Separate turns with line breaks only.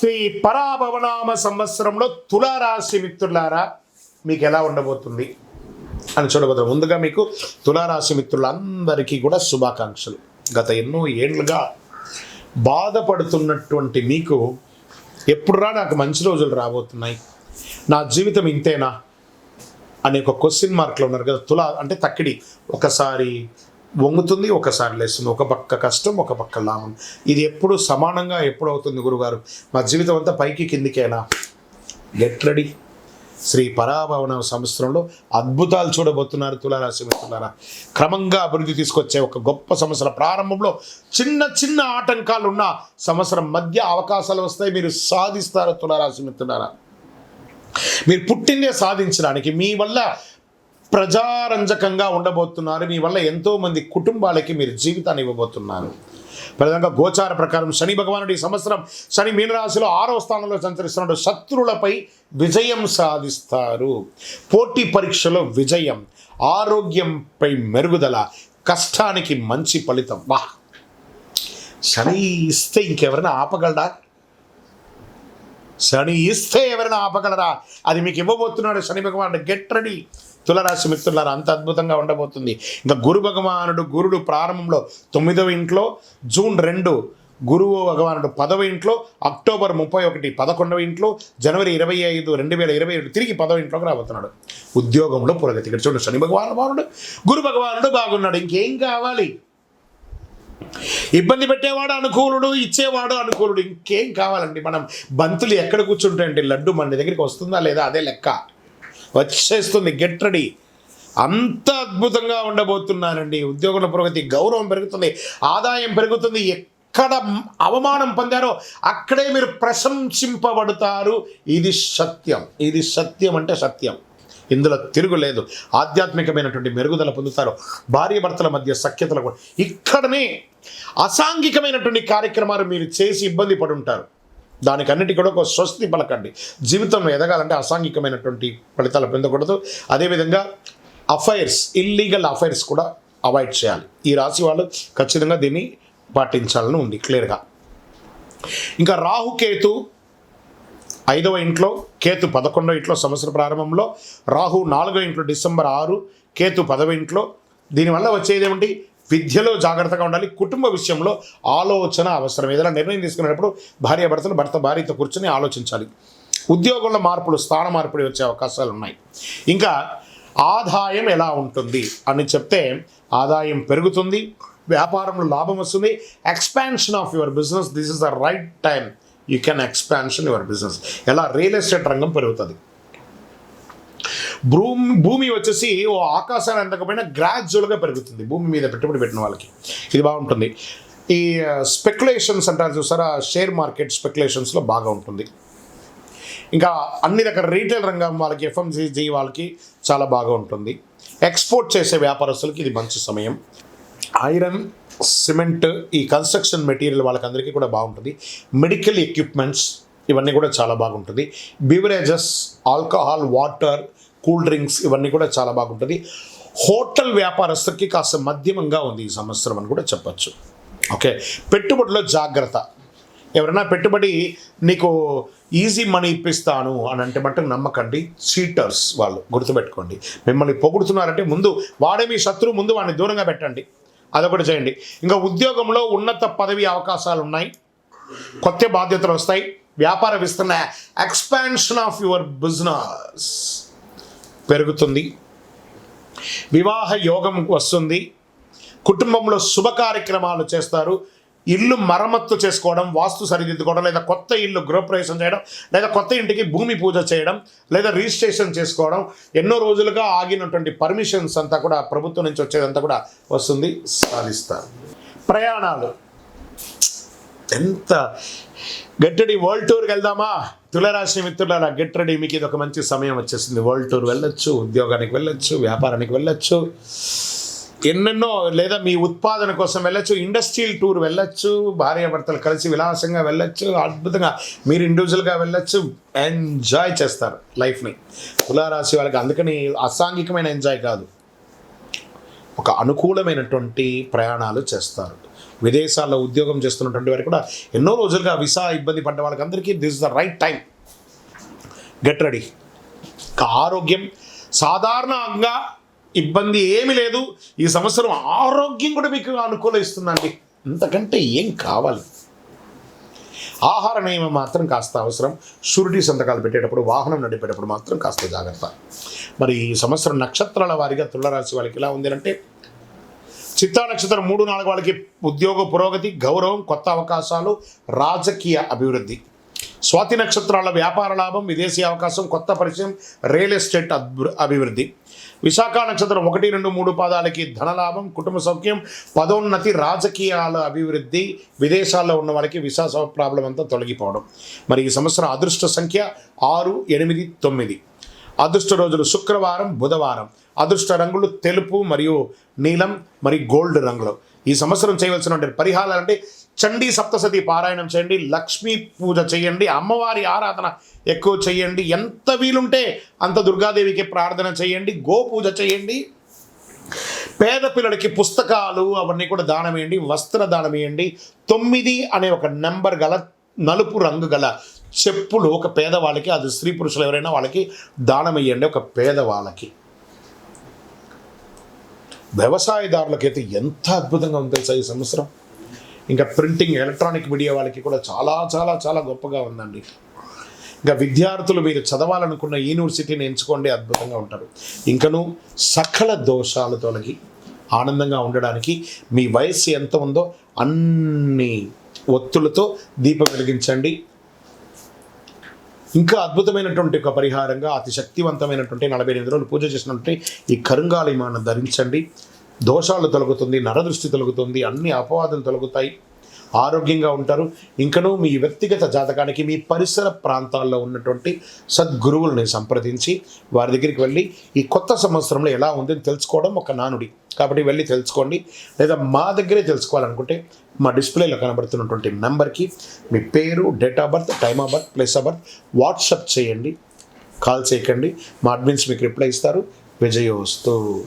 శ్రీ పరాభవనామ సంవత్సరంలో తులారాశి మిత్రులారా మీకు ఎలా ఉండబోతుంది అని చూడబోతున్నాం. ముందుగా మీకు తులారాశి మిత్రులందరికీ కూడా శుభాకాంక్షలు. గత ఎన్నో ఏళ్ళుగా బాధపడుతున్నటువంటి మీకు ఎప్పుడురా నాకు మంచి రోజులు రాబోతున్నాయి, నా జీవితం ఇంతేనా అనే ఒక క్వశ్చన్ మార్క్లో ఉన్నారు కదా. తులా అంటే తక్కిడి, ఒకసారి వంగుతుంది, ఒకసారి లేస్తుంది, ఒక పక్క కష్టం, ఒక పక్క లాభం. ఇది ఎప్పుడు సమానంగా ఎప్పుడు అవుతుంది గురుగారు? మా జీవితం అంతా పైకి కిందికేనా? Get ready. శ్రీ పరాభవన సంవత్సరంలో అద్భుతాలు చూడబోతున్నారు తులారాశి మిత్రులారా. క్రమంగా అభివృద్ధి తీసుకొచ్చే ఒక గొప్ప సంవత్సరం ప్రారంభంలో చిన్న చిన్న ఆటంకాలు ఉన్న సంవత్సరం మధ్య అవకాశాలు వస్తాయి. మీరు సాధిస్తారు తులారాశి మిత్రులారా. మీరు పుట్టిందే సాధించడానికి. మీ వల్ల ప్రజారంజకంగా ఉండబోతున్నారు. మీ వల్ల ఎంతోమంది కుటుంబాలకి మీరు జీవితాన్ని ఇవ్వబోతున్నారు. ప్రధానంగా గోచార ప్రకారం శని భగవానుడు ఈ సంవత్సరం శని మీనరాశిలో 6వ స్థానంలో సంచరిస్తున్నాడు. శత్రువులపై విజయం సాధిస్తారు. పోటీ పరీక్షలో విజయం, ఆరోగ్యంపై మెరుగుదల, కష్టానికి మంచి ఫలితం. వా, శని ఇస్తే ఇంకెవరైనా ఆపగలరా? శని ఇస్తే ఎవరైనా ఆపగలరా? అది మీకు ఇవ్వబోతున్నాడు శని భగవానుడు. గెట్ రెడీ తులారాశి మిత్రులారా. అంత అద్భుతంగా ఉండబోతుంది. ఇంకా గురు భగవానుడు, గురుడు ప్రారంభంలో 9వ ఇంట్లో, జూన్ 2 గురువు భగవానుడు 10వ ఇంట్లో, అక్టోబర్ 31 11వ ఇంట్లో, జనవరి 25 2027 తిరిగి 10వ ఇంట్లోకి రాబోతున్నాడు. ఉద్యోగంలో పురోగతి. ఇక్కడ చూడండి, శని భగవానుడు గురు భగవానుడు బాగున్నాడు. ఇంకేం కావాలి? ఇబ్బంది పెట్టేవాడు అనుకూలుడు, ఇచ్చేవాడు అనుకూలుడు. ఇంకేం కావాలండి? మనం బంతులు ఎక్కడ కూర్చుంటాయండి? లడ్డు మన దగ్గరికి వస్తుందా లేదా అదే లెక్క, వచ్చేస్తుంది. Get ready. అంత అద్భుతంగా ఉండబోతున్నారండి. ఉద్యోగంలో పురోగతి, గౌరవం పెరుగుతుంది, ఆదాయం పెరుగుతుంది. ఎక్కడ అవమానం పొందారో అక్కడే మీరు ప్రశంసింపబడతారు. ఇది సత్యం. ఇది సత్యం అంటే సత్యం. ఇందులో తిరుగులేదు. ఆధ్యాత్మికమైనటువంటి మెరుగుదల పొందుతారు. భార్యాభర్తల మధ్య సఖ్యతలు కూడా. ఇక్కడనే అసాంఘికమైనటువంటి కార్యక్రమాలు మీరు చేసి ఇబ్బంది పడి ఉంటారు. దానికన్నిటికీ కూడా ఒక స్వస్తి పలకండి. జీవితంలో ఎదగాలంటే అసాంఘికమైనటువంటి ఫలితాలు పొందకూడదు. అదేవిధంగా అఫైర్స్, ఇల్లీగల్ అఫైర్స్ కూడా అవాయిడ్ చేయాలి. ఈ రాశి వాళ్ళు ఖచ్చితంగా దీన్ని పాటించాలని ఉంది క్లియర్గా. ఇంకా రాహుకేతు 5వ ఇంట్లో, కేతు 11వ ఇంట్లో. సంవత్సర ప్రారంభంలో రాహు 4వ ఇంట్లో డిసెంబర్ 6, కేతు 10వ ఇంట్లో. దీనివల్ల వచ్చేది ఏమిటి? విద్యలో జాగ్రత్తగా ఉండాలి. కుటుంబ విషయంలో ఆలోచన అవసరం. ఏదైనా నిర్ణయం తీసుకునేటప్పుడు భార్యాభర్తలు, భర్త భార్యతో కూర్చొని ఆలోచించాలి. ఉద్యోగంలో మార్పులు, స్థాన మార్పిడి వచ్చే అవకాశాలు ఉన్నాయి. ఇంకా ఆదాయం ఎలా ఉంటుంది అని చెప్తే, ఆదాయం పెరుగుతుంది, వ్యాపారంలో లాభం వస్తుంది. Expansion of your business, this is the right time. You can expansion your business. ఎలా? రియల్ ఎస్టేట్ రంగం పెరుగుతుంది. భూమి వచ్చేసి ఓ ఆకాశాన్ని అందకపోయినా గ్రాడ్యువల్గా పెరుగుతుంది. భూమి మీద పెట్టుబడి పెట్టిన వాళ్ళకి ఇది బాగుంటుంది. ఈ స్పెక్యులేషన్స్ అంటారు చూసారా, షేర్ మార్కెట్ స్పెక్యులేషన్స్లో బాగా ఉంటుంది. ఇంకా అన్ని రకాల రీటైల్ రంగం వాళ్ళకి, ఎఫ్ఎంసీజీ వాళ్ళకి చాలా బాగా ఉంటుంది. ఎక్స్పోర్ట్ చేసే వ్యాపారస్తులకి ఇది మంచి సమయం. ఐరన్, సిమెంట్, ఈ కన్స్ట్రక్షన్ మెటీరియల్ వాళ్ళకందరికీ కూడా బాగుంటుంది. మెడికల్ ఎక్విప్మెంట్స్ ఇవన్నీ కూడా చాలా బాగుంటుంది. Beverages, alcohol, water, cool drinks ఇవన్నీ కూడా చాలా బాగుంటుంది. హోటల్ వ్యాపారస్తులకి కాస్త మధ్యమంగా ఉంది ఈ సంవత్సరం అని కూడా చెప్పచ్చు. ఓకే, పెట్టుబడిలో జాగ్రత్త. ఎవరైనా పెట్టుబడి నీకు ఈజీ మనీ ఇప్పిస్తాను అని అంటే మట్టుకు నమ్మకండి. చీటర్స్ వాళ్ళు, గుర్తుపెట్టుకోండి. మిమ్మల్ని పొగుడుతున్నారంటే ముందు వాడే మీ శత్రువు, ముందు వాడిని దూరంగా పెట్టండి. అదొకటి చేయండి. ఇంకా ఉద్యోగంలో ఉన్నత పదవి అవకాశాలు ఉన్నాయి. కొత్త బాధ్యతలు వస్తాయి. వ్యాపార విస్తరణ, ఎక్స్పాన్షన్ ఆఫ్ యువర్ బిజినెస్ పెరుగుతుంది. వివాహ యోగం వస్తుంది. కుటుంబంలో శుభ కార్యక్రమాలు చేస్తారు. ఇల్లు మరమ్మత్తు చేసుకోవడం, వాస్తు సరిదిద్దుకోవడం, లేదా కొత్త ఇల్లు గృహప్రవేశం చేయడం, లేదా కొత్త ఇంటికి భూమి పూజ చేయడం, లేదా రిజిస్ట్రేషన్ చేసుకోవడం. ఎన్నో రోజులుగా ఆగినటువంటి పర్మిషన్స్ అంతా కూడా ప్రభుత్వం నుంచి వచ్చేదంతా కూడా వస్తుంది, సాధిస్తారు. ప్రయాణాలు ఎంత గెట్టడి. వరల్డ్ టూర్కి వెళ్దామా తులారాశి మిత్రులారా? Get ready. మీకు ఇది ఒక మంచి సమయం వచ్చేసింది. వరల్డ్ టూర్ వెళ్ళొచ్చు, ఉద్యోగానికి వెళ్ళొచ్చు, వ్యాపారానికి వెళ్ళొచ్చు, ఎన్నెన్నో, లేదా మీ ఉత్పాదన కోసం వెళ్ళొచ్చు, ఇండస్ట్రియల్ టూర్ వెళ్ళొచ్చు, భార్యాభర్తలు కలిసి విలాసంగా వెళ్ళొచ్చు, అద్భుతంగా మీరు ఇండివిజువల్గా వెళ్ళొచ్చు. ఎంజాయ్ చేస్తారు లైఫ్ని తులారాశి వాళ్ళకి. అందుకని అసాంఘికమైన ఎంజాయ్ కాదు, ఒక అనుకూలమైనటువంటి ప్రయాణాలు చేస్తారు. విదేశాల్లో ఉద్యోగం చేస్తున్నటువంటి వారికి కూడా ఎన్నో రోజులుగా వీసా ఇబ్బంది పడ్డ వాళ్ళకి అందరికీ this is the right time. Get ready. ఆరోగ్యం సాధారణంగా ఇబ్బంది ఏమీ లేదు. ఈ సంవత్సరం ఆరోగ్యం కూడా మీకు అనుకూలిస్తుందండి. ఇంతకంటే ఏం కావాలి? ఆహార నియమం మాత్రం కాస్త అవసరం. షూరిటీ సంతకాలు పెట్టేటప్పుడు, వాహనం నడిపేటప్పుడు మాత్రం కాస్త జాగ్రత్త. మరి ఈ సంవత్సరం నక్షత్రాల వారిగా తులారాశి వాళ్ళకి ఎలా ఉంది అంటే, చిత్తా నక్షత్రం 3, 4 వాళ్ళకి ఉద్యోగ పురోగతి, గౌరవం, కొత్త అవకాశాలు, రాజకీయ అభివృద్ధి. స్వాతి నక్షత్రాల వ్యాపార లాభం, విదేశీ అవకాశం, కొత్త పరిచయం, రియల్ ఎస్టేట్ అభివృద్ధి. విశాఖ నక్షత్రం 1, 2, 3 పాదాలకి ధనలాభం, కుటుంబ సౌఖ్యం, పదోన్నతి, రాజకీయాల అభివృద్ధి, విదేశాల్లో ఉన్న వాళ్ళకి వీసా ప్రాబ్లం అంతా తొలగిపోవడం. మరి ఈ సంవత్సరం అదృష్ట సంఖ్య 6, 8, 9. అదృష్ట రోజులు శుక్రవారం, బుధవారం. అదృష్ట రంగులు తెలుపు మరియు నీలం మరియు గోల్డ్ రంగులు. ఈ సంవత్సరం చేయవలసిన పరిహారాలు అంటే చండీ సప్తశతి పారాయణం చేయండి, లక్ష్మీ పూజ చేయండి, అమ్మవారి ఆరాధన ఎక్కువ చేయండి, ఎంత వీలుంటే అంత దుర్గాదేవికి ప్రార్థన చేయండి, గో పూజ చేయండి, పేద పిల్లలకి పుస్తకాలు అవన్నీ కూడా దానం వేయండి, వస్త్ర దానం వేయండి. 9 అనే ఒక నెంబర్ గల నలుపు రంగు గల చెప్పులు ఒక పేదవాళ్ళకి, అది స్త్రీ పురుషులు ఎవరైనా వాళ్ళకి దానం వేయండి, ఒక పేదవాళ్ళకి. వ్యవసాయదారులకైతే ఎంత అద్భుతంగా ఉంది తెలుసా ఈ సంవత్సరం. ఇంకా ప్రింటింగ్, ఎలక్ట్రానిక్ మీడియా వాళ్ళకి కూడా చాలా చాలా చాలా గొప్పగా ఉందండి. ఇంకా విద్యార్థులు మీరు చదవాలనుకున్న యూనివర్సిటీని ఎంచుకోండి, అద్భుతంగా ఉంటారు. ఇంకనూ సకల దోషాలు తొలగి ఆనందంగా ఉండడానికి మీ వయస్సు ఎంత ఉందో అన్ని ఒత్తులతో దీపం వెలిగించండి. ఇంకా అద్భుతమైనటువంటి ఒక పరిహారంగా అతి శక్తివంతమైనటువంటి 48 రోజులు పూజ చేసినటువంటి ఈ కరుంగాళిమాను ధరించండి. దోషాలు తొలగుతుంది, నరదృష్టి తొలగుతుంది, అన్ని అపవాదులు తొలగుతాయి, ఆరోగ్యంగా ఉంటారు. ఇంకనూ మీ వ్యక్తిగత జాతకానికి మీ పరిసర ప్రాంతాల్లో ఉన్నటువంటి సద్గురువుల్ని సంప్రదించి వారి దగ్గరికి వెళ్ళి ఈ కొత్త సంవత్సరంలో ఎలా ఉందని తెలుసుకోవడం ఒక నానుడి. కాబట్టి వెళ్ళి తెలుసుకోండి. లేదా మా దగ్గరే తెలుసుకోవాలనుకుంటే మా డిస్ప్లేలో కనబడుతున్నటువంటి నెంబర్కి మీ పేరు, date of birth, time of birth, place of birth WhatsApp చేయండి. కాల్ చేయకండి, మా అడ్మిన్స్ మీకు రిప్లై ఇస్తారు. విజయోస్తు.